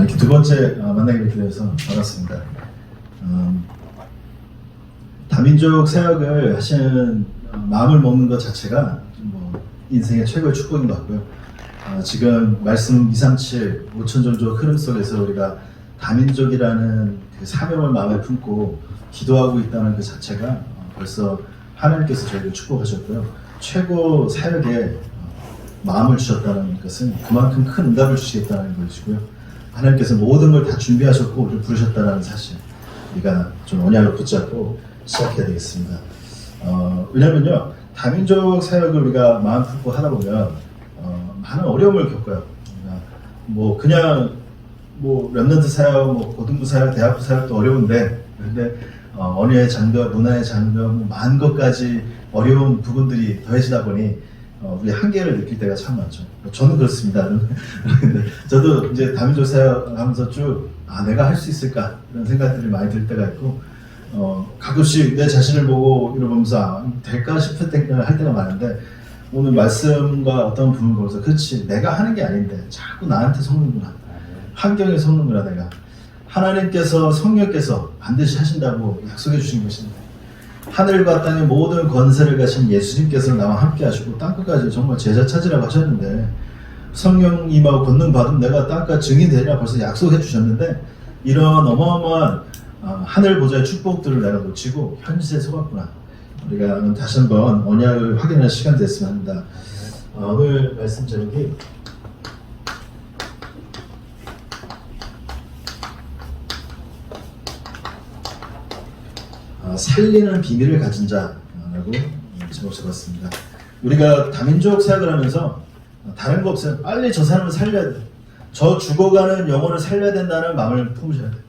이렇게 두 번째 만나게 되어서 반갑습니다. 다민족 사역을 하시는 마음을 먹는 것 자체가 뭐 인생의 최고의 축복인 것 같고요. 지금 말씀 237, 5천종족 흐름 속에서 우리가 다민족이라는 그 사명을 마음에 품고 기도하고 있다는 그 자체가 벌써 하나님께서 저희를 축복하셨고요. 최고 사역에 마음을 주셨다는 것은 그만큼 큰 응답을 주시겠다는 것이고요. 하나님께서 모든 걸 다 준비하셨고 우리를 부르셨다는 사실, 우리가 좀 언약을 붙잡고 시작해야 되겠습니다. 왜냐면요, 다민족 사역을 우리가 마음 품고 하다 보면 많은 어려움을 겪어요. 뭐 그냥 뭐 렘넌트 사역, 뭐 고등부 사역, 대학부 사역도 어려운데, 근데 언어의 장벽, 문화의 장벽, 뭐 많은 것까지 어려운 부분들이 더해지다 보니 우리 한계를 느낄 때가 참 많죠. 저는 그렇습니다. 저도 이제 다민족 사역하면서 쭉 내가 할 수 있을까 이런 생각들이 많이 들 때가 있고, 가끔씩 내 자신을 보고 이러면서 될까 싶을 때가 할 때가 많은데, 오늘 말씀과 어떤 부분을 보면서 그렇지, 내가 하는 게 아닌데 자꾸 나한테 속는구나, 환경에 속는구나. 내가 하나님께서, 성령께서 반드시 하신다고 약속해 주신 것인데, 하늘과 땅의 모든 권세를 가신 예수님께서 나와 함께 하시고 땅끝까지 정말 제자 찾으라고 하셨는데, 성령 임하고 권능 받으면 내가 땅끝 증인 되리라 벌써 약속해 주셨는데, 이런 어마어마한 하늘 보좌의 축복들을 내가 놓치고 현실에 속았구나. 우리가 다시 한번 언약을 확인할 시간 됐으면 합니다. 오늘 말씀 제목이 살리는 비밀을 가진 자라고 제목 잡았습니다. 우리가 다민족 사역을 하면서 다른 거 없어요. 빨리 저 사람을 살려야 돼. 저 죽어가는 영혼을 살려야 된다는 마음을 품으셔야 돼요.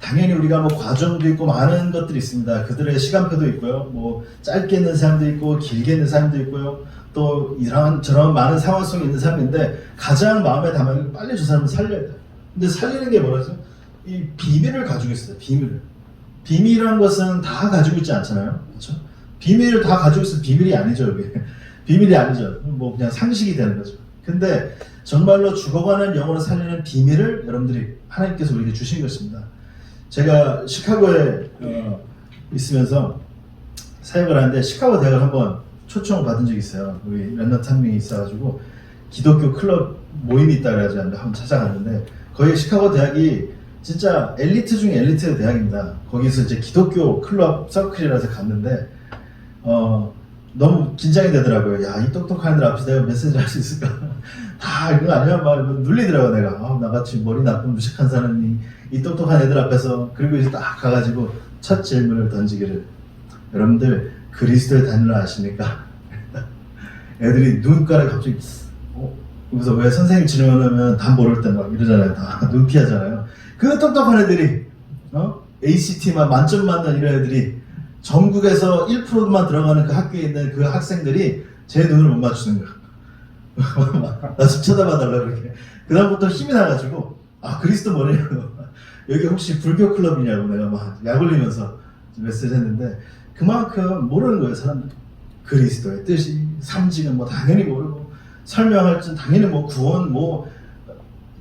당연히 우리가 뭐 과정도 있고 많은 것들이 있습니다. 그들의 시간표도 있고요. 뭐 짧게 있는 사람도 있고 길게 있는 사람도 있고요. 또 이런 저런 많은 상황 속에 있는 사람인데, 가장 마음에 담아서 빨리 저 사람을 살려야 돼요. 근데 살리는 게 뭐라죠? 이 비밀을 가지고 있어요. 비밀을. 비밀이라는 것은 다 가지고 있지 않잖아요. 그렇죠? 비밀을 다 가지고 있으면 비밀이 아니죠. 이게. 비밀이 아니죠. 뭐 그냥 상식이 되는 거죠. 근데 정말로 죽어가는 영혼을 살리는 비밀을 여러분들이 하나님께서 우리에게 주신 것입니다. 제가 시카고에 있으면서 사역을 하는데, 시카고 대학을 한번 초청을 받은 적이 있어요. 우리 렘넌트 한 명이 있어가지고 기독교 클럽 모임이 있다 그래가지고 한번 찾아갔는데, 거기 시카고 대학이 진짜 엘리트 중에 엘리트 대학입니다. 거기서 이제 기독교 클럽 서클이라서 갔는데, 너무 긴장이 되더라고요. 야, 이 똑똑한 애들 앞에서 내가 메시지를 할 수 있을까? 다 이거 아니야? 막 눌리더라고, 내가. 나같이 머리 나쁜 무식한 사람이 이 똑똑한 애들 앞에서. 그리고 이제 딱 가가지고 첫 질문을 던지기를, 여러분들 그리스도의 단위를 아십니까? 애들이 눈가를 갑자기 그래서 왜 선생님 질문하면 다 모를 때 막 이러잖아요. 다 눈 피하잖아요. 그 똑똑한 애들이 ACT만 만점 맞는 이런 애들이 전국에서 1%만 들어가는 그 학교에 있는 그 학생들이 제 눈을 못 맞추는 거야. 나 좀 쳐다봐달라고 그렇게. 그다음부터 힘이 나가지고, 그리스도 뭐냐고. 여기 혹시 불교 클럽이냐고 내가 막 약 올리면서 메시지 했는데, 그만큼 모르는 거예요, 사람들. 그리스도의 뜻이, 삼직은 뭐 당연히 모르고, 설명할 줄 당연히 뭐 구원 뭐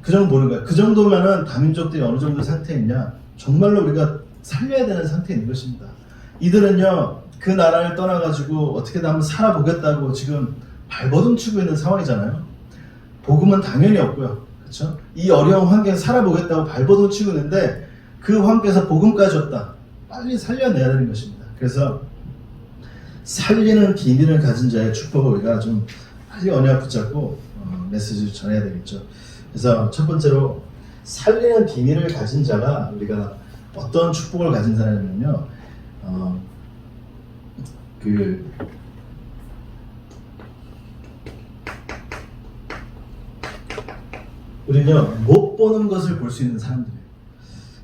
그 정도 모르는 거예요. 그 정도면은 다민족들이 어느 정도 상태에 있냐, 정말로 우리가 살려야 되는 상태에 있는 것입니다. 이들은요, 그 나라를 떠나가지고 어떻게든 한번 살아보겠다고 지금 발버둥 치고 있는 상황이잖아요. 복음은 당연히 없고요. 그렇죠? 이 어려운 환경에 살아보겠다고 발버둥 치고 있는데, 그 환경에서 복음까지 없다. 빨리 살려내야 되는 것입니다. 그래서 살리는 비밀을 가진 자의 축복을 우리가 좀 빨리 언약 붙잡고 메시지를 전해야 되겠죠. 그래서 첫 번째로, 살리는 비밀을 가진 자가 우리가 어떤 축복을 가진 사람이냐면요, 우리는요, 못 보는 것을 볼 수 있는 사람들이에요.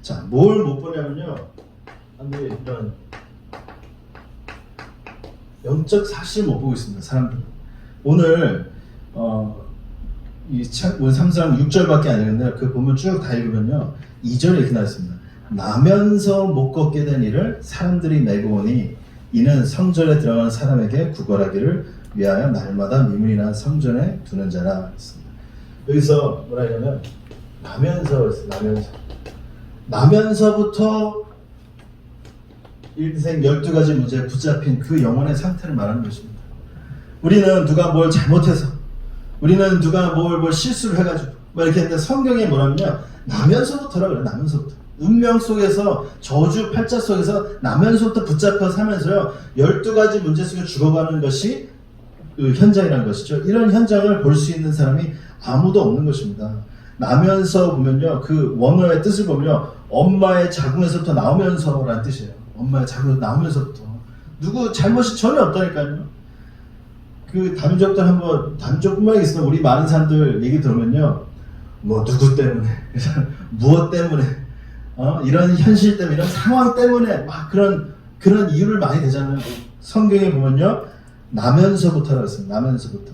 자, 뭘 못 보냐면요, 이런 영적 사실을 못 보고 있습니다, 사람들. 오늘 우리 3장 6절밖에 안 읽는데, 그 보면 쭉 다 읽으면요, 2절에 이렇게 나왔습니다. 나면서 못 걷게 된 일을 사람들이 메고 오니, 이는 성전에 들어가는 사람에게 구걸하기를 위하여 날마다 미문이나 성전에 두는 자라 했습니다. 여기서 뭐라 하냐면, 나면서부터 인생 12가지 문제에 붙잡힌 그 영혼의 상태를 말하는 것입니다. 우리는 누가 뭘 잘못해서, 우리는 누가 뭘 실수를 해가지고 막 이렇게 했는데, 성경에 뭐라면요, 나면서부터라 그래요. 나면서부터. 운명 속에서, 저주 팔자 속에서 나면서부터 붙잡혀 사면서요, 12가지 문제 속에 죽어가는 것이 그 현장이라는 것이죠. 이런 현장을 볼 수 있는 사람이 아무도 없는 것입니다. 나면서 보면요, 그 원어의 뜻을 보면요, 엄마의 자궁에서부터 나오면서라는 뜻이에요. 엄마의 자궁에서 나오면서부터. 누구 잘못이 전혀 없다니까요. 그 다민족들 한번, 다민족뿐만 있으면 우리 많은 사람들 얘기 들으면요, 뭐 누구 때문에, 무엇 때문에, 이런 현실 때문에, 이런 상황 때문에 막 그런 이유를 많이 대잖아요. 성경에 보면요, 나면서부터라고 했습니다. 나면서부터.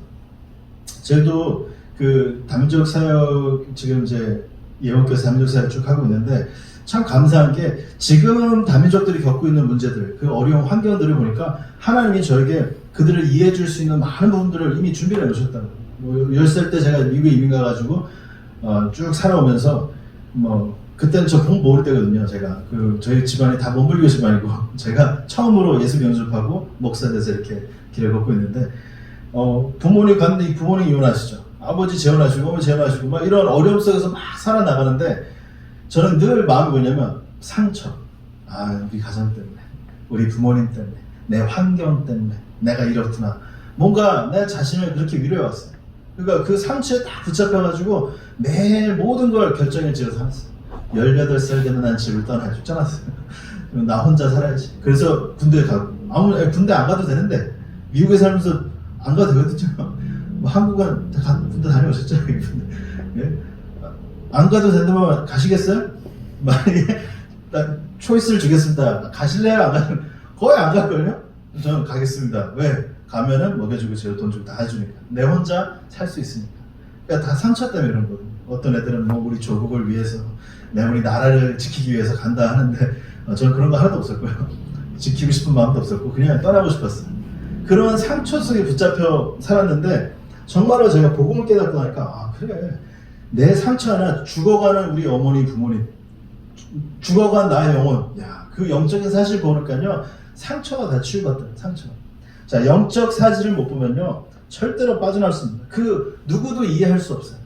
저희도 그 다민족 사역, 지금 이제 예원교회 다민족 사역 쭉 하고 있는데, 참 감사한 게 지금 다민족들이 겪고 있는 문제들, 그 어려운 환경들을 보니까 하나님이 저에게 그들을 이해해 줄 수 있는 많은 부분들을 이미 준비를 해 놓으셨다고. 뭐 10살 때 제가 미국에 이민 가가지고 쭉 살아오면서, 뭐 그때는 저 공부 모를 때거든요. 제가 저희 집안이 다 몸불교 집안이고, 제가 처음으로 예수 영접하고 목사 돼서 이렇게 길을 걷고 있는데, 부모님 갔는데 부모님 이혼하시죠. 아버지 재혼하시고 어머니 재혼하시고 막 이런 어려움 속에서 막 살아나가는데, 저는 늘 마음이 뭐냐면 상처. 우리 가정 때문에, 우리 부모님 때문에, 내 환경 때문에 내가 이렇구나. 뭔가 내 자신을 그렇게 위로해왔어요. 그러니까 그 상처에 딱 붙잡혀가지고 매일 모든 걸 결정을 지어서 살았어요. 18살 되면 난 집을 떠나야 쫓아놨어요. 나 혼자 살아야지. 그래서 군대 가고, 군대 안 가도 되는데, 미국에 살면서 안 가도 되거든요. 뭐 한국은 군대 다녀오셨잖아요. 예? 안 가도 된다면 가시겠어요? 만약에 초이스를 주겠습니다. 가실래요? 안 가면 거의 안 갈걸요? 저는 가겠습니다. 왜? 가면은 먹여주고 제가 돈 주고 다 해주니까. 내 혼자 살 수 있으니까. 그러니까 다 상처 때문에 그런 거거든요. 어떤 애들은 뭐 우리 조국을 위해서, 우리 나라를 지키기 위해서 간다 하는데, 저는 그런 거 하나도 없었고요. 지키고 싶은 마음도 없었고 그냥 떠나고 싶었어요. 그런 상처 속에 붙잡혀 살았는데, 정말로 제가 복음을 깨닫고 나니까, 그래, 내 상처 하나, 죽어가는 우리 어머니 부모님, 죽어간 나의 영혼, 그 영적인 사실 보니까요, 상처가 다 치유받더라고요. 상처가. 자, 영적 사실을 못 보면요, 절대로 빠져나올 수 없습니다. 누구도 이해할 수 없어요.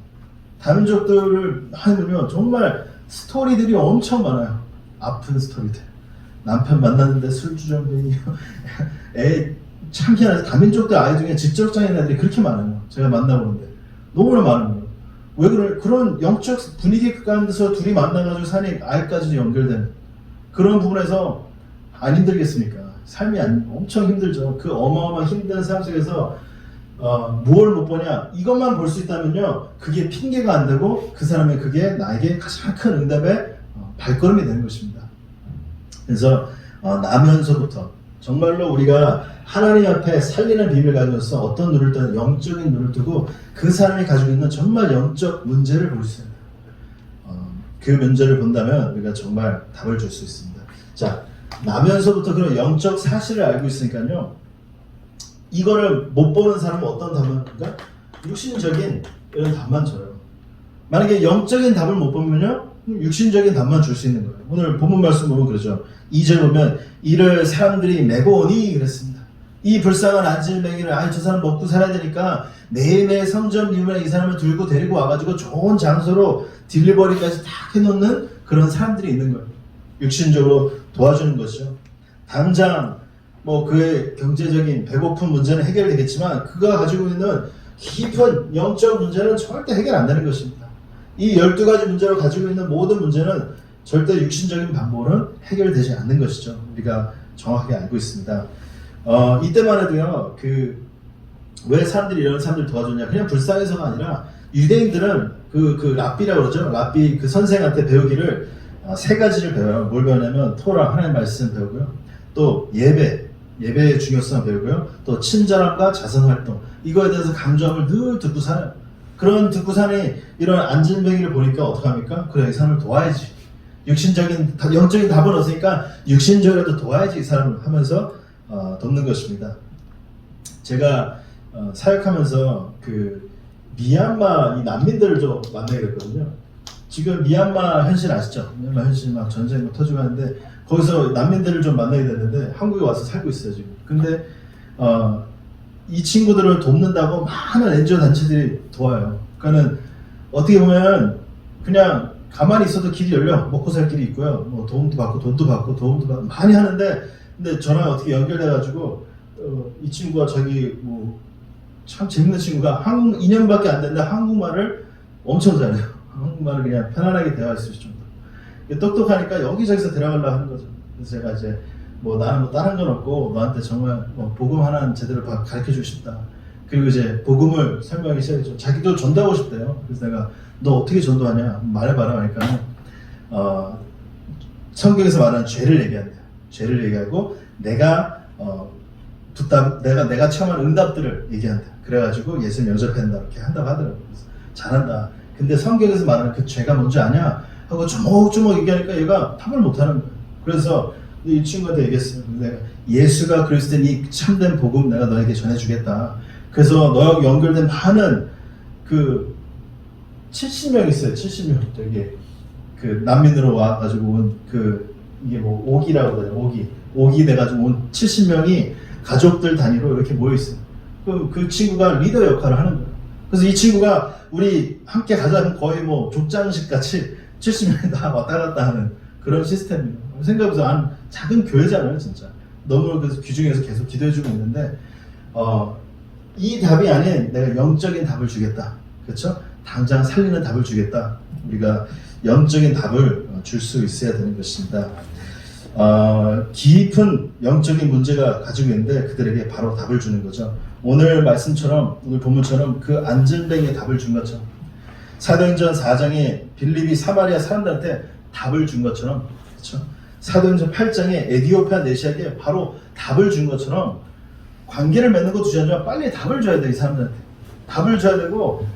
다민족들을 하면요, 정말 스토리들이 엄청 많아요. 아픈 스토리들. 남편 만났는데 술주정뱅이요. 참 희한해서 다민족들 아이 중에 직접장애인 애들이 그렇게 많아요. 제가 만나보는데. 너무나 많은 거예요. 왜 그런 영적 분위기 가운데서 둘이 만나가지고 사니 아이까지도 연결되는 그런 부분에서 안 힘들겠습니까? 삶이 엄청 힘들죠. 그 어마어마한 힘든 삶 속에서 뭘 못 보냐? 이것만 볼 수 있다면요, 그게 핑계가 안 되고 그 사람의 그게 나에게 가장 큰 응답의 발걸음이 되는 것입니다. 그래서 나면서부터 정말로 우리가 하나님 앞에 살리는 비밀을 가져서 어떤 눈을 뜨는 영적인 눈을 뜨고 그 사람이 가지고 있는 정말 영적 문제를 볼 수 있는 그 문제를 본다면 우리가 정말 답을 줄 수 있습니다. 자, 나면서부터 그런 영적 사실을 알고 있으니까요, 이거를 못 보는 사람은 어떤 답만 줄까? 육신적인 이런 답만 줘요. 만약에 영적인 답을 못 보면요, 육신적인 답만 줄 수 있는 거예요. 오늘 본문 말씀 보면 그러죠. 2절 보면 이를 사람들이 메고 오니 그랬습니다. 이 불쌍한 안질뱅이를 저 사람 먹고 살아야 되니까 매일매일 성전 비문에 이 사람을 들고 데리고 와가지고 좋은 장소로 딜리버리까지 다 해놓는 그런 사람들이 있는 거예요. 육신적으로 도와주는 것이죠. 당장 뭐 그의 경제적인 배고픈 문제는 해결되겠지만 그가 가지고 있는 깊은 영적 문제는 절대 해결 안 되는 것입니다. 이 12가지 문제로 가지고 있는 모든 문제는 절대 육신적인 방법으로는 해결되지 않는 것이죠. 우리가 정확하게 알고 있습니다. 이때만 해도요, 왜 사람들이 이런 사람들 도와줬냐? 그냥 불쌍해서가 아니라 유대인들은 그 랍비라고 그러죠. 랍비 그 선생한테 배우기를 3가지를 배워요. 뭘 배우냐면 토라, 하나님의 말씀 배우고요. 또 예배의 중요성을 배우고요. 또 친절함과 자선활동, 이거에 대해서 강조함을 늘 듣고 살아요. 그런 듣고 사니 이런 안진뱅이를 보니까 어떡합니까? 그래, 이 사람을 도와야지. 영적인 답은 없으니까 육신적으로도 도와야지 이 사람을 하면서 돕는 것입니다. 제가 사역하면서 그 미얀마 이 난민들을 좀 만나게 됐거든요. 지금 미얀마 현실 아시죠? 미얀마 현실 막 전쟁 뭐 터지고 하는데 거기서 난민들을 좀 만나게 되는데 한국에 와서 살고 있어요 지금. 근데 이 친구들을 돕는다고 많은 NGO 단체들이 도와요. 그러니까는 어떻게 보면 그냥 가만히 있어도 길이 열려. 먹고 살 길이 있고요. 뭐 도움도 받고 돈도 받고 도움도 받고 많이 하는데 근데 저랑 어떻게 연결돼가지고 이 친구가 저기 뭐 참 재밌는 친구가 한국 2년밖에 안 됐는데 한국말을 엄청 잘해요. 한국말을 그냥 편안하게 대화할 수 있을 정도. 똑똑하니까 여기저기서 데려가려고 하는 거죠. 그래서 제가 이제 뭐 나는 뭐 다른 건 없고 너한테 정말 뭐 복음 하나는 제대로 가르쳐주고 싶다. 그리고 이제 복음을 설명하기 시작했죠. 자기도 전도하고 싶대요. 그래서 내가 너 어떻게 전도하냐 말해봐라 하니까 성경에서 말하는 죄를 얘기한대요. 죄를 얘기하고 내가 내가 체험한 응답들을 얘기한다. 그래가지고 예수님 영접한다 이렇게 한다고 하더라고요. 그래서 잘한다. 근데 성경에서 말하는 그 죄가 뭔지 아냐 하고 조목조목 얘기하니까 얘가 답을 못하는 거예요. 그래서 이 친구한테 얘기했어요. 내가 예수가 그리스도인 이 참된 복음 내가 너에게 전해주겠다. 그래서 너하고 연결된 많은 그 70명 있어요. 70명 되게 그 난민으로 와가지고 온 이게 뭐 오기라고 해요. 오기 돼가지고 온 70명이 가족들 단위로 이렇게 모여 있어요. 그 친구가 리더 역할을 하는 거예요. 그래서 이 친구가 우리 함께 가자면 거의 뭐 족장식 같이 70명이 다 왔다 갔다 하는 그런 시스템이에요. 생각해보면 작은 교회잖아요, 진짜. 너무 그래서 귀중해서 계속 기도해주고 있는데, 이 답이 아닌 내가 영적인 답을 주겠다. 그렇죠? 당장 살리는 답을 주겠다. 우리가 영적인 답을 줄 수 있어야 되는 것입니다. 깊은 영적인 문제가 가지고 있는데 그들에게 바로 답을 주는 거죠. 오늘 말씀처럼, 오늘 본문처럼 그 안전뱅이에 답을 준 것처럼 사도행전 4장에 빌립이 사마리아 사람들한테 답을 준 것처럼, 그렇죠? 사도행전 8장에 에디오피아 내시아에게 바로 답을 준 것처럼 관계를 맺는 것도 중요하지만 빨리 답을 줘야 돼. 이 사람들한테 답을 줘야 되고,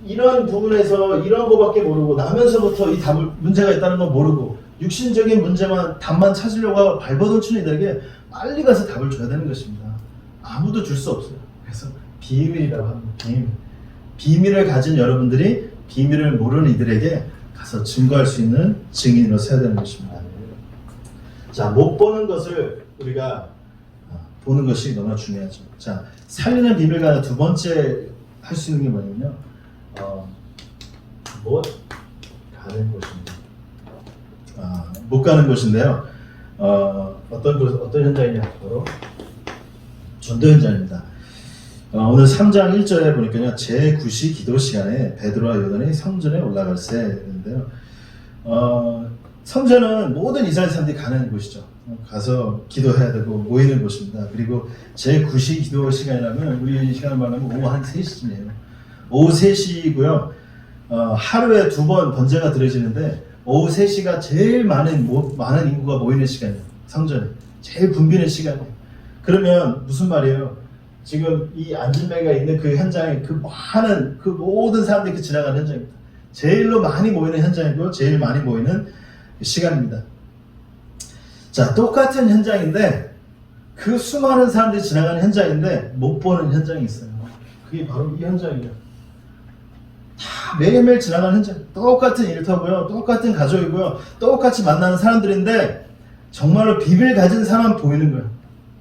이런 부분에서 이런 거밖에 모르고 나면서부터 이 답을 문제가 있다는 걸 모르고 육신적인 문제만 답만 찾으려고 하고 발버둥치는 이들에게 빨리 가서 답을 줘야 되는 것입니다. 아무도 줄 수 없어요. 그래서 비밀이라고 합니다. 비밀을 가진 여러분들이 비밀을 모르는 이들에게 가서 증거할 수 있는 증인으로 서야 되는 것입니다. 자, 못 보는 것을 우리가 보는 것이 너무나 중요하죠. 자, 살리는 비밀과 두 번째 할 수 있는 게 뭐냐면요. 못 가는 곳입니다. 못 가는 곳인데요. 어떤 현장이냐? 바로 전도 현장입니다. 오늘 3장 1절에 보니까요. 제9시 기도 시간에 베드로와 요단이 성전에 올라갈세인데요. 성전은 모든 이스라엘 사람들이 가는 곳이죠. 가서 기도해야 되고 모이는 곳입니다. 그리고 제9시 기도 시간이라면 우리 시간을 말하면 오후 한 3시쯤이에요. 오후 3시고요. 하루에 2번 번제가 드려지는데 오후 3시가 제일 많은 인구가 모이는 시간이에요. 성전에. 제일 붐비는 시간이에요. 그러면 무슨 말이에요? 지금 이 안진뱅이가 있는 그 현장에 그 모든 사람들이 지나가는 현장입니다. 제일로 많이 모이는 현장이고 제일 많이 모이는 시간입니다. 자, 똑같은 현장인데 그 수많은 사람들이 지나가는 현장인데 못 보는 현장이 있어요. 그게 바로 이 현장이에요. 다 매일매일 지나가는 현장. 똑같은 일터고요. 똑같은 가족이고요. 똑같이 만나는 사람들인데 정말로 비밀 가진 사람 보이는 거예요.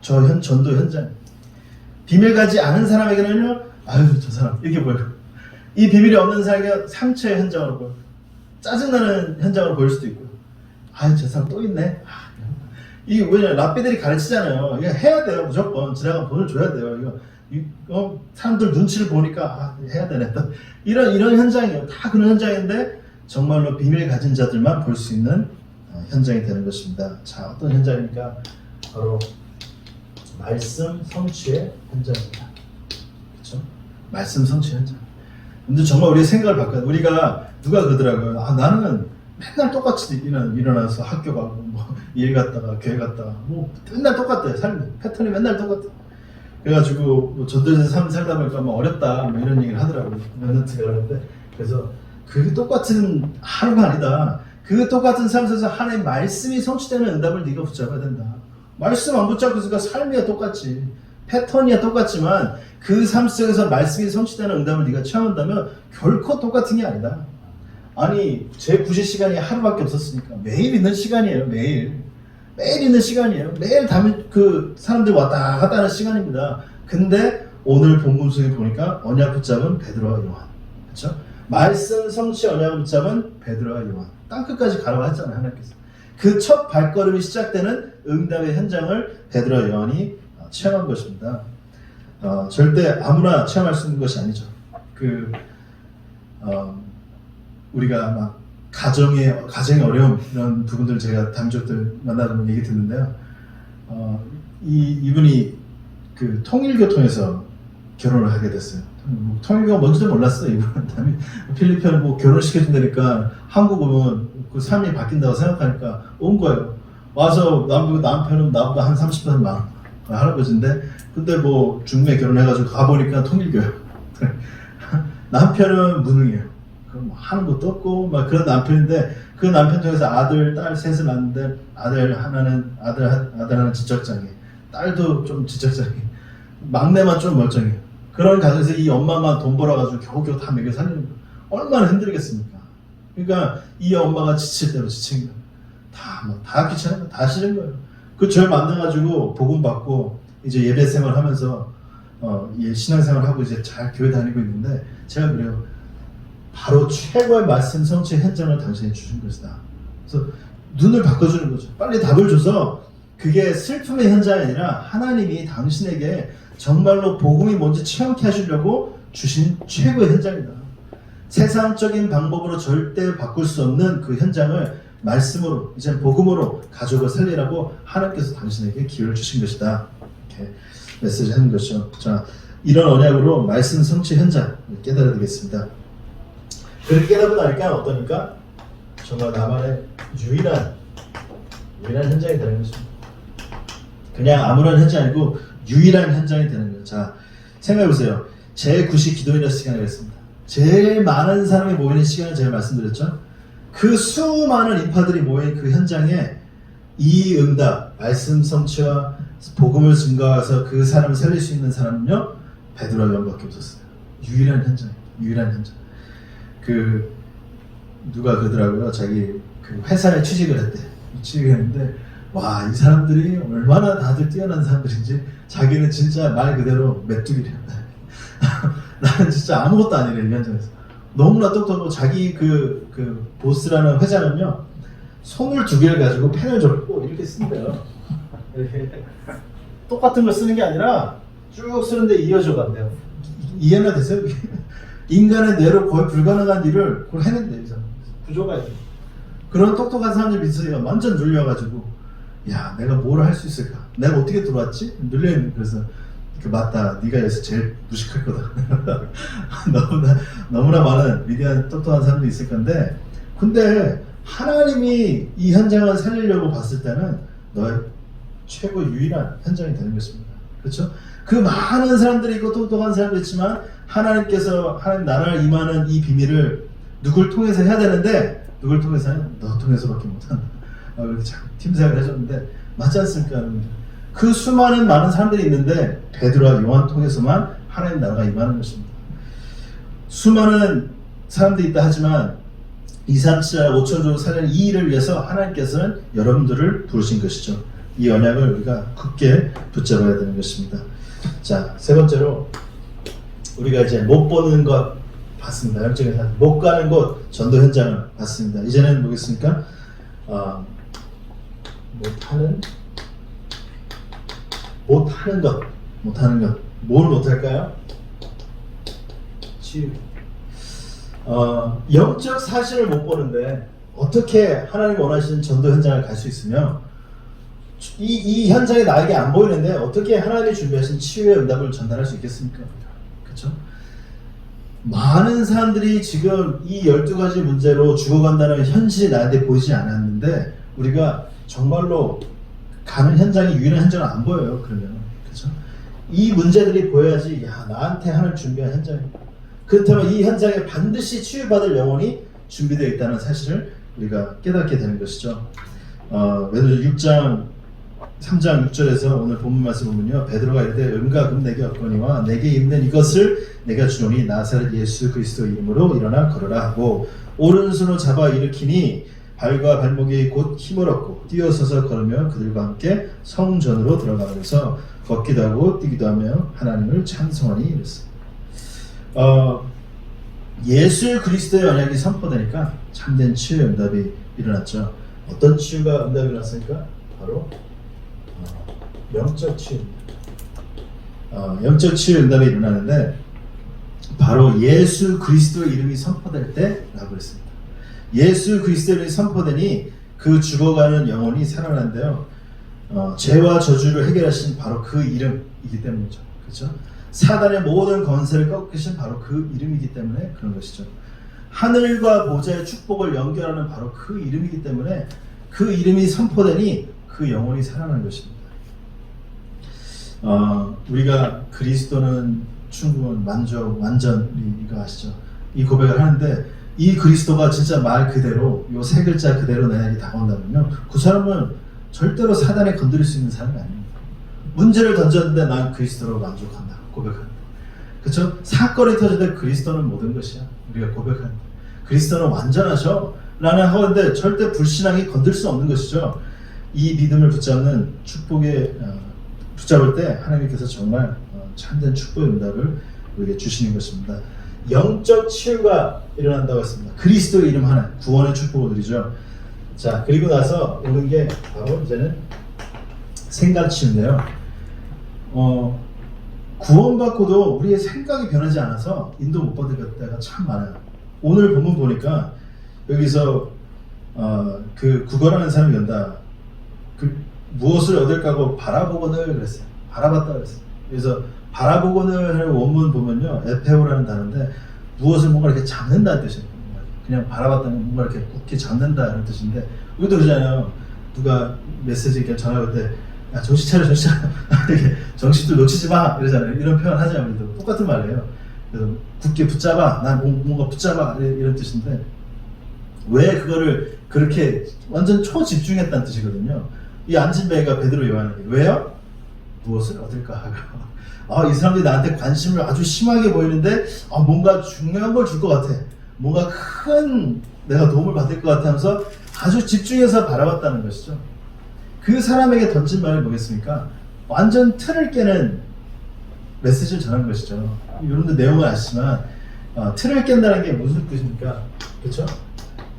전도 현장. 비밀 가지 않은 사람에게는요, 아유, 저 사람, 이렇게 보여요. 이 비밀이 없는 사람에게 상처의 현장으로 보여요. 짜증나는 현장으로 보일 수도 있고요. 아유, 저 사람 또 있네. 이게 왜냐면 랍비들이 가르치잖아요. 이거 해야 돼요. 무조건. 지나가면 돈을 줘야 돼요. 이거 사람들 눈치를 보니까 해야 되네. 이런 현장이에요. 다 그런 현장인데 정말로 비밀 가진 자들만 볼 수 있는 현장이 되는 것입니다. 자, 어떤 현장입니까? 바로 말씀 성취의 현장입니다. 그렇죠? 말씀 성취 현장. 근데 정말 우리의 생각을 바꿔요. 우리가 누가 그러더라고요. 나는 맨날 똑같이 일어나서 학교 가고 일 갔다가 교회 갔다가 맨날 똑같아요. 삶이 패턴이 맨날 똑같아. 그래가지고 전도에서 삶 살다 보니까 어렵다 이런 얘기를 하더라고요. 멘트가 그러는데 그래서 그 똑같은 하루가 아니다. 그 똑같은 삶 속에서 하나님의 말씀이 성취되는 응답을 네가 붙잡아야 된다. 말씀 안 붙잡고 있으니까 삶이야 똑같지. 패턴이야 똑같지만 그 삶 속에서 말씀이 성취되는 응답을 네가 체험한다면 결코 똑같은 게 아니다. 아니 제 구실 시간이 하루밖에 없었으니까 매일 있는 시간이에요. 매일 있는 시간이에요. 매일 그 사람들 왔다 갔다 하는 시간입니다. 근데 오늘 본문 속에 보니까 언약 붙잡은 베드로와 요한, 그렇죠? 말씀 성취 언약을 붙잡은 베드로와 요한, 땅끝까지 가라고 했잖아요. 하나님께서 그 첫 발걸음이 시작되는 응답의 현장을 베드로와 요한이 체험한 것입니다. 절대 아무나 체험할 수 있는 것이 아니죠. 우리가 막 가정의 어려움 이런 부분들 제가 담족들 만나면 얘기 듣는데요. 이분이 그 통일교통에서 결혼을 하게 됐어요. 통일교가 뭔지도 몰랐어요. 이분은 필리핀 뭐 결혼시켜준다니까 한국 오면 그 삶이 바뀐다고 생각하니까 온 거예요. 와서 남편은 나보다 한 30년 많은 할아버지인데, 근데 뭐 중매 결혼해가지고 가보니까 통일교예요. 남편은 무능해요. 그럼 하는 것도 없고 막 그런 남편인데, 그 남편 통해서 아들, 딸 셋을 낳는데 아들 하나는 지적장애, 딸도 좀 지적장애, 막내만 좀 멀쩡해요. 그런 가정에서 이 엄마만 돈 벌어가지고 겨우겨우 다 먹여 살리는 거예요. 얼마나 힘들겠습니까? 그러니까 이 엄마가 지칠 대로 지친 거예요. 다 귀찮은 거예요. 다 싫은 거예요. 그 절 만나가지고 복음 받고 이제 예배 생활 하면서 신앙생활 하고 이제 잘 교회 다니고 있는데, 제가 그래요. 바로 최고의 말씀 성취 현장을 당신이 주신 것이다. 그래서 눈을 바꿔주는 거죠. 빨리 답을 줘서, 그게 슬픔의 현장이 아니라 하나님이 당신에게 정말로 복음이 뭔지 체험케 하시려고 주신 최고의 현장이다. 세상적인 방법으로 절대 바꿀 수 없는 그 현장을 말씀으로, 이제 복음으로 가족을 살리라고 하나님께서 당신에게 기회를 주신 것이다. 이렇게 메시지 하는 것이죠. 자, 이런 언약으로 말씀 성취 현장 깨달아야 되겠습니다. 그렇게 깨닫고 나니까 어떠니까? 정말 나만의 유일한 현장이 되는 것입니다. 그냥 아무런 현장이 아니고 유일한 현장이 되는 거예요. 자, 생각해보세요. 제9시 기도인의 시간이었습니다. 제일 많은 사람이 모이는 시간을 제가 말씀드렸죠. 그 수많은 인파들이 모인 그 현장에 이 응답, 말씀 성취와 복음을 증거해서 그 사람을 살릴 수 있는 사람은요, 베드로와 요한밖에 없었어요. 유일한 현장. 누가 그러더라고요. 자기 그 회사에 취직을 했는데, 와, 이 사람들이 얼마나 다들 뛰어난 사람들인지, 자기는 진짜 말 그대로 메뚜기래요. 나는 진짜 아무것도 아니래, 이 현장에서. 너무나 똑똑하고, 자기 그 보스라는 회장은요, 손을 2개를 가지고 펜을 접고 이렇게 쓴대요. 이렇게 똑같은 걸 쓰는 게 아니라 쭉 쓰는데 이어져 간대요. 이해가 됐어요? 인간의 뇌로 거의 불가능한 일을 그걸 해낸대요, 이 사람. 구조가 있어요. 그런 똑똑한 사람들 밑에서 완전 눌려가지고, 야, 내가 뭘 할 수 있을까? 내가 어떻게 들어왔지? 눌려있는. 그래서 맞다, 네가 여기서 제일 무식할 거다. 너무나 많은 위대한 똑똑한 사람들이 있을 건데, 근데 하나님이 이 현장을 살리려고 봤을 때는 너의 최고 유일한 현장이 되는 것입니다. 그렇죠? 그 많은 사람들이 있고 똑똑한 사람도 있지만, 하나님께서 하나님 나라를 임하는 이 비밀을 누굴 통해서 해야 되는데, 누굴 통해서는 너 통해서밖에 못한다. 이렇게 자꾸 팀생활을 해줬는데, 맞지 않습니까? 그 수많은 많은 사람들이 있는데 베드로와 요한 통해서만 하나님 나라가 임하는 것입니다. 수많은 사람들이 있다 하지만 2, 3, 7, 5천 종 살리는 이 일을 위해서 하나님께서는 여러분들을 부르신 것이죠. 이 언약을 우리가 굳게 붙잡아야 되는 것입니다. 자, 세 번째로 우리가 이제 못 보는 것 봤습니다. 영적인 삶, 못 가는 곳 전도 현장을 봤습니다. 이제는 뭐겠습니까? 못하는 것. 뭘 못할까요? 치유. 영적 사실을 못 보는데 어떻게 하나님 원하시는 전도 현장을 갈 수 있으며, 이 현장이 나에게 안 보이는데 어떻게 하나님이 준비하신 치유의 응답을 전달할 수 있겠습니까? 그렇죠? 많은 사람들이 지금 이 12가지 문제로 죽어간다는 현실이 나한테 보이지 않았는데, 우리가 정말로 가는 현장이 유일한 현장은 안 보여요. 그러면, 그렇죠? 이 문제들이 보여야지, 야, 나한테 하나님 준비한 현장이다. 그렇다면 이 현장에 반드시 치유받을 영혼이 준비되어 있다는 사실을 우리가 깨닫게 되는 것이죠. 베드로 6장 3장 6절에서 오늘 본문 말씀 보면요, 베드로가 이르되 은과 금 내게 얻거니와 내게 있는 이것을 내가 주노니 나사렛 예수 그리스도 이름으로 일어나 걸으라 하고 오른손으로 잡아 일으키니 발과 발목이 곧 힘을 얻고 뛰어서서 걸으며 그들과 함께 성전으로 들어가면서 걷기도 하고 뛰기도 하며 하나님을 찬송하니 이랬습니다. 예수 그리스도의 언약이 선포되니까 참된 치유의 응답이 일어났죠. 어떤 치유가 응답이 일어났습니까? 바로 영적 치유입니다. 영적 치유 응답이 일어나는데 바로 예수 그리스도의 이름이 선포될 때라고 했습니다. 예수 그리스도의 이름이 선포되니 그 죽어가는 영혼이 살아난데요. 죄와 저주를 해결하신 바로 그 이름이기 때문이죠. 그렇죠? 사단의 모든 권세를 꺾으신 바로 그 이름이기 때문에 그런 것이죠. 하늘과 보좌의 축복을 연결하는 바로 그 이름이기 때문에 그 이름이 선포되니 그 영혼이 살아나는 것입니다. 우리가 그리스도는 충분, 만족, 완전 이거 아시죠? 이 고백을 하는데 이 그리스도가 진짜 말 그대로 요 세 글자 그대로 내게 다가온다면요, 그 사람은 절대로 사단에 건드릴 수 있는 사람이 아닙니다. 문제를 던졌는데 난 그리스도로 만족한다 고백한다. 그렇죠? 사건이 터질 때 그리스도는 모든 것이야. 우리가 고백한다. 그리스도는 완전하셔 라는 하는데 절대 불신앙이 건들 수 없는 것이죠. 이 믿음을 붙잡는 축복에 붙잡을 때 하나님께서 정말 참된 축복의 응답을 우리에게 주시는 것입니다. 영적 치유가 일어난다고 했습니다. 그리스도의 이름 하나, 구원의 축복을 드리죠. 자, 그리고 나서 오는 게 바로 이제는 생각 치유인데요. 구원받고도 우리의 생각이 변하지 않아서 인도 못 받을 때가 참 많아요. 오늘 본문 보니까 여기서 그 구걸하는 사람이 연다. 그 무엇을 얻을까 하고 바라보거늘 그랬어요. 바라봤다 그랬어요. 그래서 바라보거늘 하는 원문 보면요, 에페오라는 단어인데 무엇을 뭔가 이렇게 잡는다는 뜻이에요. 그냥 바라봤다는 뭔가 이렇게 굳게 잡는다는 뜻인데, 우리도 그러잖아요. 누가 메시지 이렇게 전화할 때 야, 정신 차려, 정신 차려. 이렇게 정신도 놓치지 마 이러잖아요. 이런 표현 하잖아요. 우리도 똑같은 말이에요. 그래서 굳게 붙잡아, 난 뭔가 붙잡아 이런 뜻인데, 왜 그거를 그렇게 완전 초집중했다는 뜻이거든요. 이 앉은 배가 베드로 요한에게 왜요? 무엇을 얻을까 하고, 이 사람들이 나한테 관심을 아주 심하게 보이는데 뭔가 중요한 걸 줄 것 같아, 뭔가 큰 내가 도움을 받을 것 같아 하면서 아주 집중해서 바라봤다는 것이죠. 그 사람에게 던진 말이 뭐겠습니까? 완전 틀을 깨는 메시지를 전한 것이죠. 여러분들 내용은 아시지만 틀을 깬다는 게 무슨 뜻입니까? 그렇죠?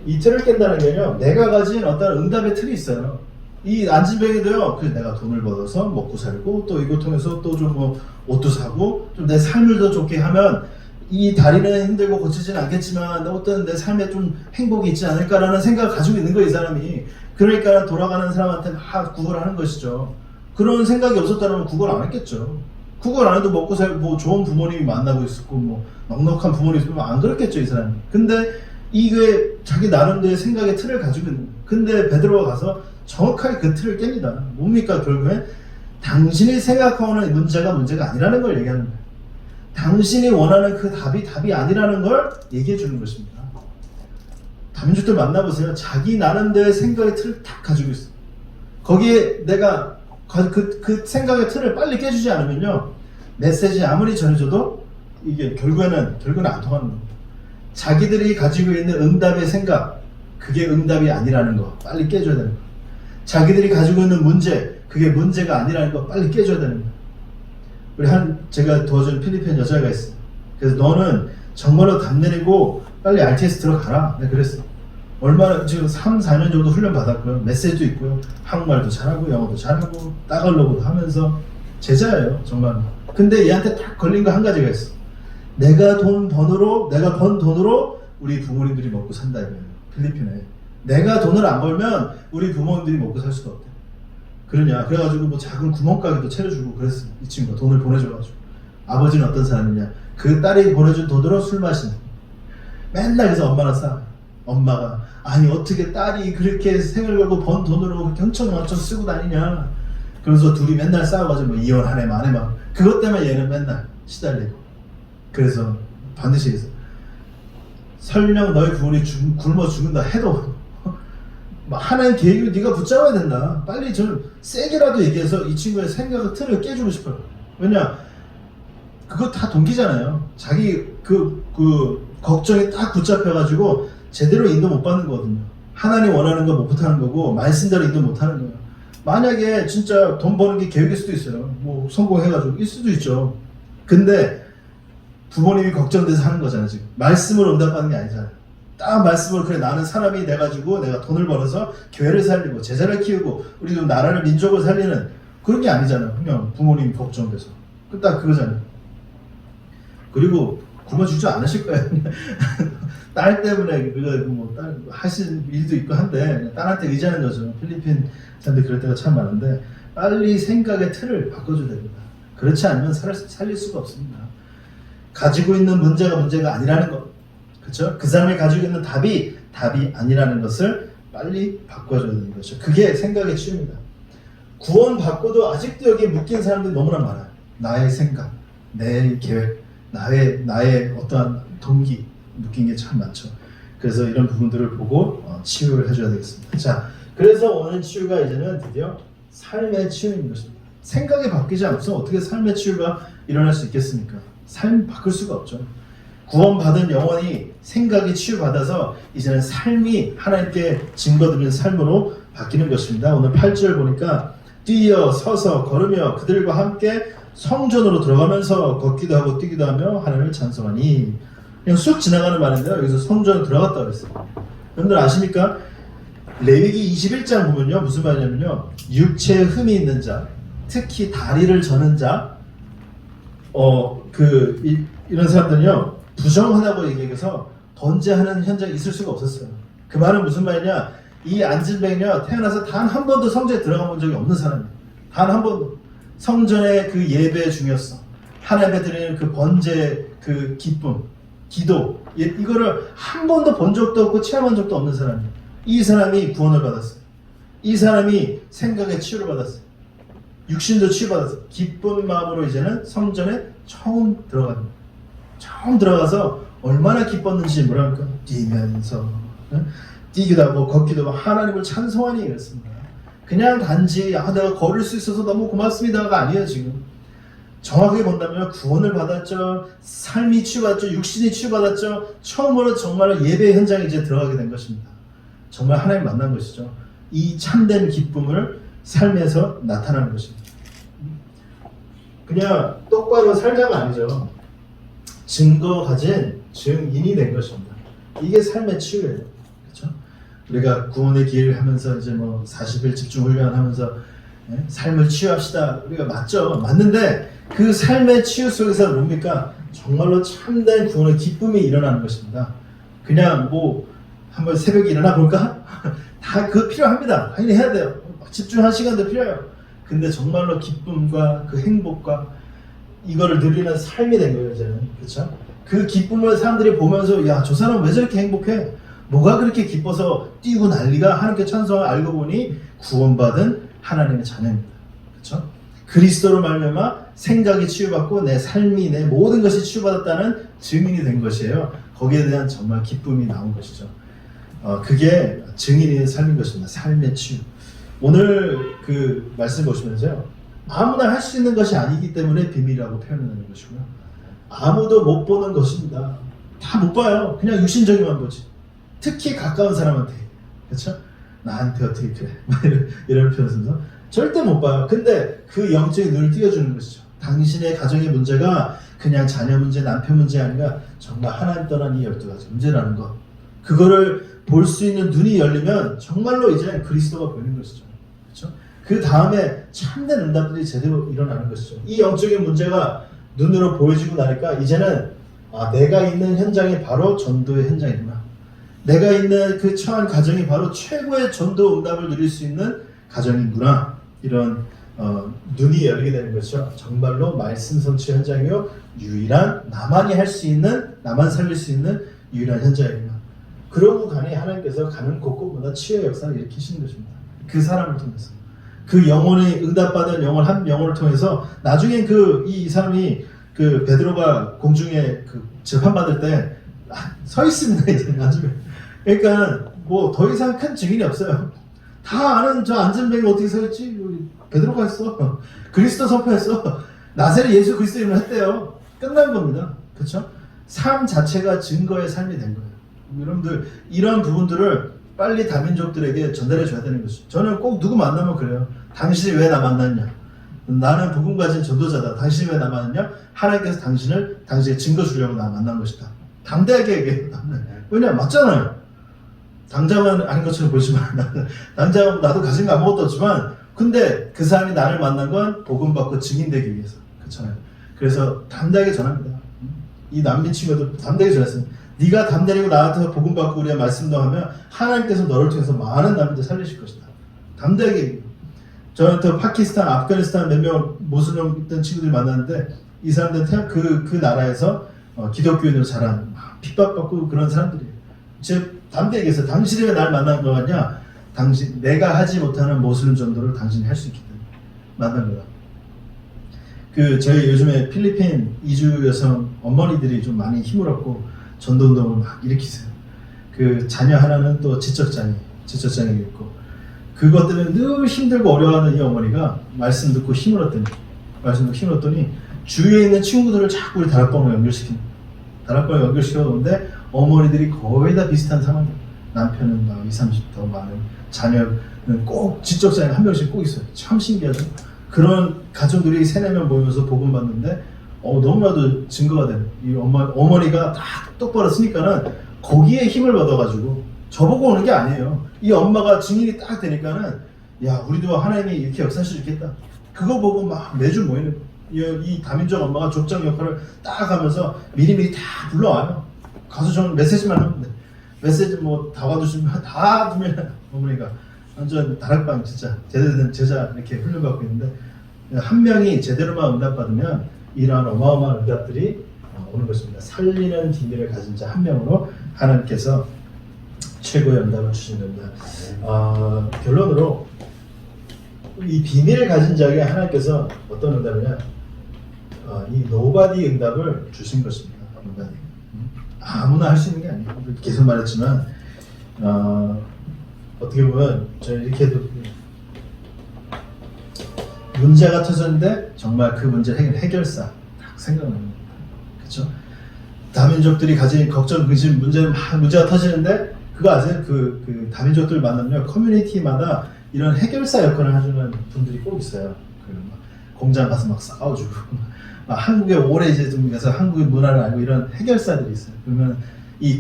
이 틀을 깬다는 게요, 내가 가진 어떤 응답의 틀이 있어요. 이 안진뱅이도요, 그래서 내가 돈을 벌어서 먹고 살고 또 이거 통해서 또 좀 뭐 옷도 사고 좀 내 삶을 더 좋게 하면 이 다리는 힘들고 고치지는 않겠지만 어떤 내 삶에 좀 행복이 있지 않을까라는 생각을 가지고 있는 거예요, 이 사람이. 그러니까 돌아가는 사람한테 막 구걸하는 것이죠. 그런 생각이 없었다면 구걸 안 했겠죠. 구걸 안 해도 먹고 살고 뭐 좋은 부모님이 만나고 있었고 뭐 넉넉한 부모님이 있으면 안 그렇겠죠, 이 사람이. 근데 이게 자기 나름대로의 생각의 틀을 가지고 있는 거예요. 근데 베드로가 가서 정확하게 그 틀을 깹니다. 뭡니까? 결국엔 당신이 생각하는 문제가 아니라는 걸 얘기하는 거예요. 당신이 원하는 그 답이 아니라는 걸 얘기해 주는 것입니다. 다민족들 만나보세요. 자기 나름대로의 생각의 틀을 딱 가지고 있어요. 거기에 내가 그 생각의 틀을 빨리 깨주지 않으면요, 메시지 아무리 전해줘도 이게 결국에는 안 통하는 겁니다. 자기들이 가지고 있는 응답의 생각, 그게 응답이 아니라는 거 빨리 깨줘야 되는 거예요. 자기들이 가지고 있는 문제, 그게 문제가 아니라는 거 빨리 깨줘야 되는 거예요. 우리 제가 도와준 필리핀 여자가 있어요. 그래서 너는 정말로 답 내리고 빨리 RTS 들어가라. 내가 그랬어요. 얼마나 지금 3, 4년 정도 훈련 받았고요. 메시지도 있고요. 한국말도 잘하고 영어도 잘하고 따갈로그도 하면서 제자예요, 정말. 근데 얘한테 딱 걸린 거 한 가지가 있어. 내가 번 돈으로 우리 부모님들이 먹고 산다 이거예요, 필리핀에. 내가 돈을 안 벌면 우리 부모님들이 먹고 살 수가 없대. 그러냐? 그래가지고 뭐 작은 구멍가게도 차려주고 그랬어. 이 친구가 돈을 보내줘가지고. 아버지는 어떤 사람이냐? 그 딸이 보내준 돈으로 술 마시는. 맨날 그래서 엄마랑 싸워. 엄마가 아니 어떻게 딸이 그렇게 생을 걸고 번 돈으로 경천만천 쓰고 다니냐? 그래서 둘이 맨날 싸워가지고 뭐 이혼하네 마네 막. 그것 때문에 얘는 맨날 시달리고. 그래서 반드시 해서 설령 너희 부모님이 굶어 죽는다 해도 하나의 계획을 네가 붙잡아야 된다. 빨리 좀 세게라도 얘기해서 이 친구의 생각의 틀을 깨주고 싶어요. 왜냐? 그거 다 동기잖아요. 자기 그 걱정이 딱 붙잡혀가지고 제대로 인도 못 받는 거거든요. 하나님 원하는 거 못 못하는 거고 말씀대로 인도 못 하는 거예요. 만약에 진짜 돈 버는 게 계획일 수도 있어요. 뭐 성공해가지고 일 수도 있죠. 근데 부모님이 걱정돼서 하는 거잖아요. 지금 말씀으로 응답받는 게 아니잖아요. 딱 말씀으로 그래 나는 사람이 돼가지고 내가 돈을 벌어서 교회를 살리고 제자를 키우고 우리 나라를 민족을 살리는 그런 게 아니잖아요. 그냥 부모님이 걱정돼서 딱 그거잖아요. 그리고 굶어주지 않으실 거예요. 딸 때문에 그거 뭐 하신 일도 있고 한데 딸한테 의지하는 거죠. 필리핀 사람들 그럴 때가 참 많은데 빨리 생각의 틀을 바꿔줘야 됩니다. 그렇지 않으면 살릴 수가 없습니다. 가지고 있는 문제가 아니라는 것, 그렇죠? 그 사람이 가지고 있는 답이 아니라는 것을 빨리 바꿔줘야 되는 거죠. 그게 생각의 치유입니다. 구원 받고도 아직도 여기에 묶인 사람들이 너무나 많아요. 나의 생각, 내 계획, 나의 어떠한 동기 묶인 게 참 많죠. 그래서 이런 부분들을 보고 치유를 해줘야 되겠습니다. 자, 그래서 오늘 치유가 이제는 드디어 삶의 치유인 것입니다. 생각이 바뀌지 않고서 어떻게 삶의 치유가 일어날 수 있겠습니까? 삶 바꿀 수가 없죠. 구원받은 영혼이 생각이 치유받아서 이제는 삶이 하나님께 증거드리는 삶으로 바뀌는 것입니다. 오늘 8절 보니까 뛰어 서서 걸으며 그들과 함께 성전으로 들어가면서 걷기도 하고 뛰기도 하며 하나님을 찬송하니 그냥 쑥 지나가는 말인데요. 여기서 성전에 들어갔다 그랬어요. 여러분들 아십니까? 레위기 21장 보면요. 무슨 말이냐면요. 육체에 흠이 있는 자, 특히 다리를 저는 자, 이런 사람들은요. 부정하다고 얘기해서 번제하는 현장이 있을 수가 없었어요. 그 말은 무슨 말이냐? 이 안진뱅이요. 태어나서 단 한 번도 성전에 들어가 본 적이 없는 사람이에요. 단 한 번도. 성전의 그 예배의 중요성, 하나님께 드리는 그 번제, 그 기쁨, 기도, 이거를 한 번도 본 적도 없고 체험한 적도 없는 사람이에요. 이 사람이 구원을 받았어요. 이 사람이 생각의 치유를 받았어요. 육신도 치유받았어요. 기쁜 마음으로 이제는 성전에 처음 들어갑니다. 처음 들어가서 얼마나 기뻤는지 뭐랄까 뛰면서 뛰기도 하고 걷기도 하고 하나님을 찬송하니 그랬습니다. 그냥 단지 내가 걸을 수 있어서 너무 고맙습니다가 아니에요. 지금 정확하게 본다면 구원을 받았죠. 삶이 치유받았죠. 육신이 치유받았죠. 처음으로 정말 예배 현장에 이제 들어가게 된 것입니다. 정말 하나님 만난 것이죠. 이 참된 기쁨을 삶에서 나타나는 것입니다. 그냥 똑바로 살자가 아니죠. 증거 가진 증인이 된 것입니다. 이게 삶의 치유예요. 그렇죠? 우리가 구원의 길을 하면서 이제 뭐 40일 집중 훈련하면서 삶을 치유합시다. 우리가 맞죠. 맞는데 그 삶의 치유 속에서 뭡니까? 정말로 참된 구원의 기쁨이 일어나는 것입니다. 그냥 뭐 한번 새벽에 일어나 볼까? 다 그거 필요합니다. 당연히 해야 돼요. 집중한 시간도 필요해요. 근데 정말로 기쁨과 그 행복과 이거를 누리는 삶이 된 거예요, 이제는. 그렇죠? 그 기쁨을 사람들이 보면서 야, 저 사람 왜 저렇게 행복해? 뭐가 그렇게 기뻐서 뛰고 난리가 하나님께 찬송을 알고 보니 구원받은 하나님의 자녀입니다. 그렇죠? 그리스도로 말미암아 생각이 치유받고 내 삶이 내 모든 것이 치유받았다는 증인이 된 것이에요. 거기에 대한 정말 기쁨이 나온 것이죠. 그게 증인의 삶인 것입니다. 삶의 치유. 오늘 그 말씀 보시면서요. 아무나 할 수 있는 것이 아니기 때문에 비밀이라고 표현하는 것이고요. 아무도 못 보는 것입니다. 다 못 봐요. 그냥 육신적인만 보지. 특히 가까운 사람한테. 그렇죠? 나한테 어떻게 그래. 이런 표현에서 절대 못 봐요. 근데 그 영적인 눈을 띄워주는 것이죠. 당신의 가정의 문제가 그냥 자녀 문제, 남편 문제 아니라 정말 하나님 떠난 이 12가지 문제라는 것. 그거를 볼 수 있는 눈이 열리면 정말로 이제 그리스도가 보이는 것이죠. 그렇죠? 그 다음에 참된 응답들이 제대로 일어나는 것이죠. 이 영적인 문제가 눈으로 보여지고 나니까 이제는 내가 있는 현장이 바로 전도의 현장이구나. 내가 있는 그 처한 가정이 바로 최고의 전도 응답을 누릴 수 있는 가정이구나. 이런 눈이 열리게 되는 것이죠. 정말로 말씀 성취 현장이요. 유일한 나만이 할 수 있는, 나만 살릴 수 있는 유일한 현장이구나. 그러고 가니 하나님께서 가는 곳곳마다 치유의 역사를 일으키시는 것입니다. 그 사람을 통해서. 그 영혼이 응답받은 영혼 한 영혼을 통해서 나중에 이 사람이 그 베드로가 공중에 그 재판받을 때 서 있습니다. 이제 나중에. 그러니까 뭐 더 이상 큰 증인이 없어요. 다 아는 저 안전뱅이 어떻게 살았지? 베드로가 했어. 그리스도 선포했어. 나사렛 예수 그리스도 이름을 했대요. 끝난 겁니다. 그렇죠? 삶 자체가 증거의 삶이 된 거예요. 여러분들 이런 부분들을 빨리 다민족들에게 전달해 줘야 되는 것이죠. 저는 꼭 누구 만나면 그래요. 당신이 왜 나 만났냐? 나는 복음 가진 전도자다. 당신이 왜 나 만났냐? 하나님께서 당신의 증거 주려고 나 만난 것이다. 담대하게 얘기해요. 왜냐? 맞잖아요. 당장은 아닌 것처럼 보이지만 당장 나도 가진 거 아무것도 없지만 근데 그 사람이 나를 만난 건 복음 받고 증인되기 위해서. 그렇잖아요. 그래서 담대하게 전합니다. 이 난민 친구들 담대하게 전했습니다. 네가 담대하고 나한테 복음 받고 우리가 말씀도 하면 하나님께서 너를 통해서 많은 남인들 살리실 것이다. 담대하게 얘기해요. 저한테 파키스탄, 아프가니스탄 몇 명 모슬림 있던 친구들이 만났는데 이 사람들은 그 나라에서 기독교인으로 자란 핍박받고 그런 사람들이에요. 제 담대하게 얘기해서 당신이 왜 날 만난 거 같냐? 내가 하지 못하는 모슬림 전도를 당신이 할 수 있기 때문에 만난 거다. 저희 요즘에 필리핀 이주 여성 어머니들이 좀 많이 힘을 얻고 전도 운동을 막 일으키세요. 자녀 하나는 또 지적장애 있고 그것 때문에 늘 힘들고 어려워하는 이 어머니가 말씀 듣고 힘을 얻더니 주위에 있는 친구들을 자꾸 우리 다락방으로 연결시켜놓는데 어머니들이 거의 다 비슷한 상황이에요. 남편은 막 20, 30 더 많은 자녀는 꼭 지적장애 한 명씩 꼭 있어요. 참 신기하죠. 그런 가족들이 3-4명 모이면서 복음 받는데 너무나도 증거가 되는 이 어머니가 딱 똑바로 쓰니까는 거기에 힘을 받아가지고 저보고 오는 게 아니에요. 이 엄마가 증인이 딱 되니까는 야 우리도 하나님이 이렇게 역사할 수 있겠다. 그거 보고 막 매주 모이는 이 다민족 엄마가 족장 역할을 딱 하면서 미리미리 다 불러와요. 가서 저는 메시지만 하면 돼. 메시지 뭐 다 와주시면 다 두면 어머니가 완전 다락방 진짜 제대로 된 제자 이렇게 훈련받고 있는데 한 명이 제대로만 응답받으면 이러한 어마어마한 응답들이 오는 것입니다. 살리는 비밀을 가진 자 한 명으로 하나님께서 최고의 응답을 주시는 겁니다. 결론으로 이 비밀을 가진 자에게 하나님께서 어떤 응답이냐? 이 노바디 응답을 주신 것입니다. 노바디. 아무나 할 수 있는 게 아니에요. 계속 말했지만 어떻게 보면 저는 이렇게 해도 문제가 터졌는데 정말 그 문제 해결사 딱 생각납니다. 그렇죠? 다민족들이 가진 걱정, 근심, 문제가 터지는데 그거 아세요? 그 다민족들 만나면 커뮤니티마다 이런 해결사 역할을 해주는 분들이 꼭 있어요. 공장 가서 막 싸워주고 한국에 오래 이제 좀 가서 한국의 문화를 알고 이런 해결사들이 있어요. 그러면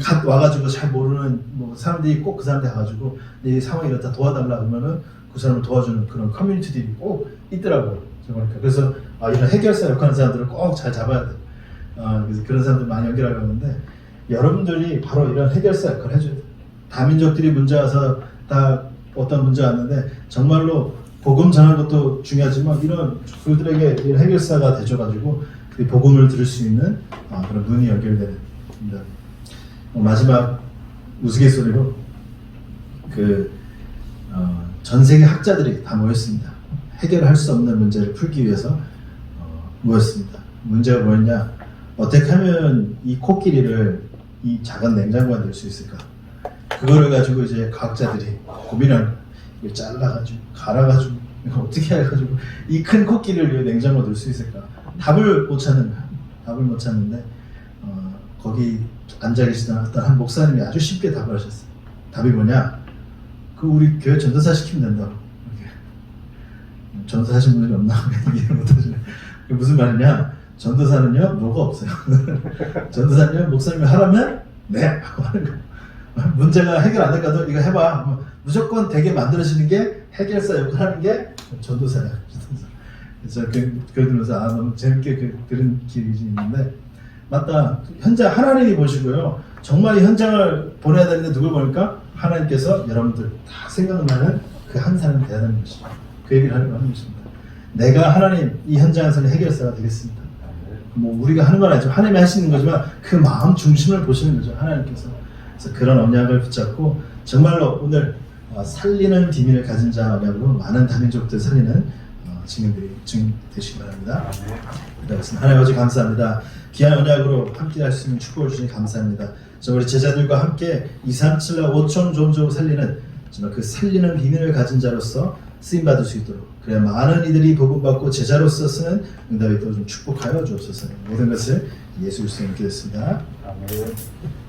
갓 와가지고 잘 모르는 사람들이 꼭 그 사람한테 가가지고 이 상황이 이렇다 도와달라 그러면은 그 사람을 도와주는 그런 커뮤니티들이 꼭 있더라고요. 그래서 이런 해결사 역할하는 사람들을 꼭 잘 잡아야 돼요. 그래서 그런 사람들 많이 연결하려고 하는데 여러분들이 바로 이런 해결사 역할을 해줘야 돼요. 다민족들이 문제 와서 다 어떤 문제가 왔는데 정말로 복음 전하는 것도 중요하지만 그들에게 이런 해결사가 되줘가지고 그 복음을 들을 수 있는 그런 눈이 연결되는 겁니다. 마지막 우스갯소리로 전 세계 학자들이 다 모였습니다. 해결할 수 없는 문제를 풀기 위해서 모였습니다. 문제가 뭐였냐? 어떻게 하면 이 코끼리를 이 작은 냉장고에 넣을 수 있을까? 그거를 가지고 이제 과학자들이 고민을 잘라가지고 갈아가지고 이거 어떻게 해가지고 이 큰 코끼리를 냉장고에 넣을 수 있을까? 답을 못 찾는 거야. 답을 못 찾는데 거기 앉아 계시던 어떤 한 목사님이 아주 쉽게 답을 하셨어요. 답이 뭐냐? 우리 교회 전도사 시키면 된다고. 전도사 하신 분들이 없나? 이해를 못하시네. 무슨 말이냐? 전도사는요, 뭐가 없어요. 전도사는요, 목사님이 하라면, 네! 하고 하는 거예요. 문제가 해결 안 될까도 이거 해봐. 무조건 되게 만들어지는 게 해결사 역할 하는 게 전도사야. 그래서 그걸 들으면서 너무 재밌게 들은 기억이 있는데, 맞다. 현장 하나님이 보시고요. 정말 이 현장을 보내야 되는데 누굴 보니까 하나님께서 여러분들 다 생각나는 그 한 사람이 돼야 되는 것이죠. 그 얘기를 하는 것입니다. 내가 하나님 이 현장에서는 해결사가 되겠습니다. 우리가 하는 건 아니죠. 하나님이 하시는 거지만 그 마음 중심을 보시는 거죠. 하나님께서. 그래서 그런 언약을 붙잡고 정말로 오늘 살리는 비밀을 가진 자라고 많은 다민족들 살리는 증인 되시기 바랍니다. 기도하겠습니다. 하나님 아버지 감사합니다. 귀한 언약으로 함께 할 수 있는 축복을 주시니 감사합니다. 정말 우리 제자들과 함께 237나 5천 종족 살리는 정말 그 살리는 비밀을 가진 자로서 쓰임 받을 수 있도록 그래야 많은 이들이 복음받고 제자로서 쓰는 응답이 또 좀 축복하여 주옵소서. 모든 것을 예수 그리스도에 믿겠습니다. 아멘.